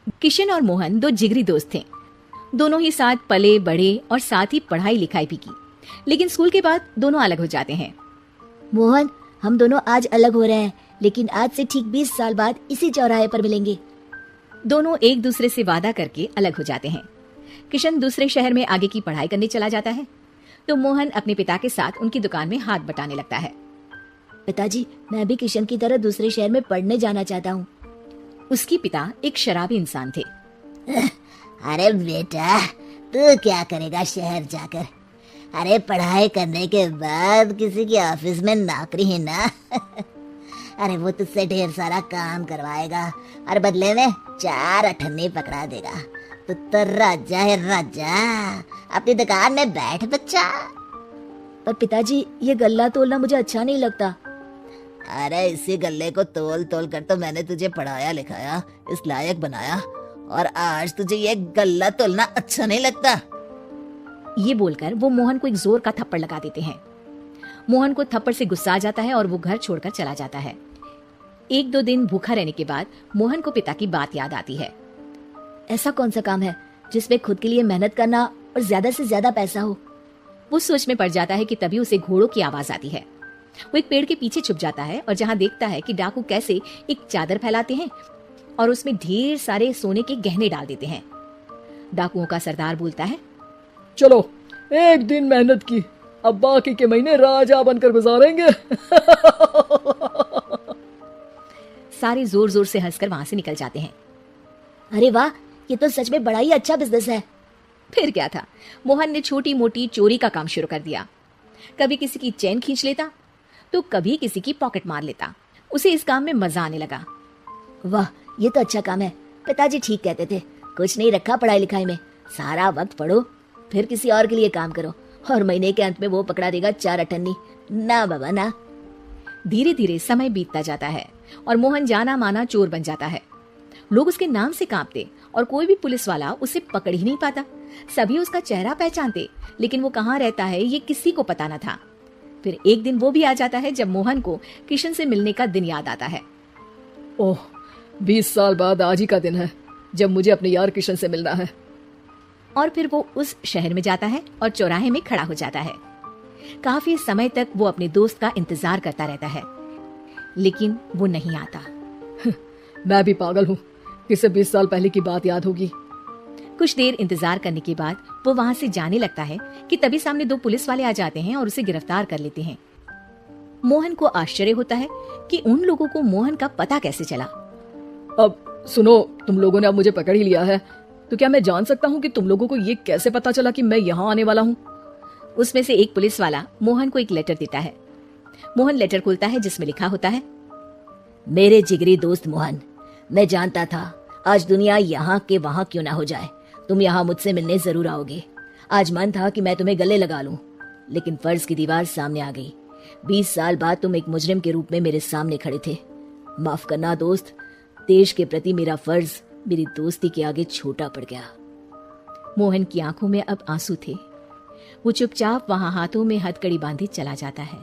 किशन और मोहन दो जिगरी दोस्त थे। दोनों ही साथ पले बढ़े और साथ ही पढ़ाई लिखाई भी की, लेकिन स्कूल के बाद दोनों अलग हो जाते हैं। मोहन, हम दोनों आज अलग हो रहे हैं, लेकिन आज से ठीक 20 साल बाद इसी चौराहे पर मिलेंगे। दोनों एक दूसरे से वादा करके अलग हो जाते हैं। किशन दूसरे शहर में आगे की पढ़ाई करने चला जाता है, तो मोहन अपने पिता के साथ उनकी दुकान में हाथ बटाने लगता है। पिताजी, मैं भी किशन की तरह दूसरे शहर में पढ़ने जाना चाहता हूँ। उसके पिता एक शराबी इंसान थे। अरे बेटा, तू क्या करेगा शहर जाकर? अरे पढ़ाई करने के बाद किसी के ऑफिस में नौकरी है ना। अरे वो तुझसे ढेर सारा काम करवाएगा और बदले में 4 अठन्नी पकड़ा देगा। तो राजा है राजा, अपनी दुकान में बैठ बच्चा। पर पिताजी, ये गल्ला तोलना मुझे अच्छा नहीं लगता। अरे इसी गल्ले को तोल तोल कर तो मैंने तुझे पढ़ाया लिखाया, इस लायक बनाया, और आज तुझे ये गल्ला तोलना अच्छा नहीं लगता। ये बोलकर वो मोहन को एक जोर का थप्पड़ लगा देते हैं। मोहन को थप्पड़ से गुस्सा आ जाता है और वो घर छोड़कर चला जाता है। 1-2 दिन भूखा रहने के बाद मोहन को पिता की बात याद आती है। ऐसा कौन सा काम है जिसमें खुद के लिए मेहनत करना और ज्यादा से ज्यादा पैसा हो? वो सोच में पड़ जाता है कि तभी उसे घोड़ों की आवाज आती है। वो एक पेड़ के पीछे छुप जाता है और जहाँ देखता है कि डाकू कैसे एक चादर फैलाते हैं और उसमें ढेर सारे सोने के गहने डाल देते हैं। डाकुओं का सरदार बोलता है, चलो एक दिन मेहनत की, अब बाकी के महीने राजा बनकर गुजारेंगे। सारे जोर जोर से हंसकर वहां से निकल जाते हैं। अरे वाह, ये तो सच में बड़ा ही अच्छा बिजनेस है। फिर क्या था, मोहन ने छोटी मोटी चोरी का काम शुरू कर दिया। कभी किसी की चेन खींच लेता तो कभी किसी की पॉकेट मार लेता। उसे इस काम में मजा आने लगा। वाह, ये तो अच्छा काम है। पिताजी ठीक कहते थे, कुछ नहीं रखा पढ़ाई लिखाई में, सारा वक्त पढ़ो, फिर किसी और के लिए काम करो, और महीने के अंत में वो पकड़ा देगा 4 अठन्नी। ना बाबा ना। धीरे धीरे समय बीतता जाता है और मोहन जाना माना चोर बन जाता है। लोग उसके नाम से कांपते और कोई भी पुलिस वाला उसे पकड़ ही नहीं पाता। सभी उसका चेहरा पहचानते, लेकिन वो कहाँ रहता है ये किसी को पता न था। फिर एक दिन वो भी आ जाता है जब मोहन को किशन से मिलने का दिन याद आता है। ओह, 20 साल बाद आज ही का दिन है जब मुझे अपने यार किशन से मिलना है। और फिर वो उस शहर में जाता है और चौराहे में खड़ा हो जाता है। काफी समय तक वो अपने दोस्त का इंतजार करता रहता है, लेकिन वो नहीं आता। मैं भी पागल हूँ, किसे 20 साल पहले की बात याद होगी। कुछ देर इंतजार करने के बाद वो वहां से जाने लगता है कि तभी सामने 2 पुलिस वाले आ जाते हैं और उसे गिरफ्तार कर लेते हैं। मोहन को आश्चर्य होता है कि उन लोगों को मोहन का पता कैसे चला। अब सुनो, तुम लोगों ने अब मुझे पकड़ ही लिया है, तो क्या मैं जान सकता हूँ कि तुम लोगों को ये कैसे पता चला कि मैं यहाँ आने वाला हूँ? उसमें से एक पुलिस वाला मोहन को एक लेटर देता है। मोहन लेटर खोलता है जिसमें लिखा होता है, मेरे जिगरी दोस्त मोहन, मैं जानता था आज दुनिया यहाँ के वहाँ क्यों ना हो जाए, तुम यहाँ मुझसे मिलने जरूर आओगे। आज मन था कि मैं तुम्हें गले लगा लूं, लेकिन फर्ज की दीवार सामने आ गई। 20 साल बाद तुम एक मुजरिम के रूप में मेरे सामने खड़े थे। माफ करना दोस्त, देश के प्रति मेरा फर्ज मेरी दोस्ती के आगे छोटा पड़ गया। मोहन की आंखों में अब आंसू थे। वो चुपचाप वहां हाथों में हथकड़ी बांधे चला जाता है।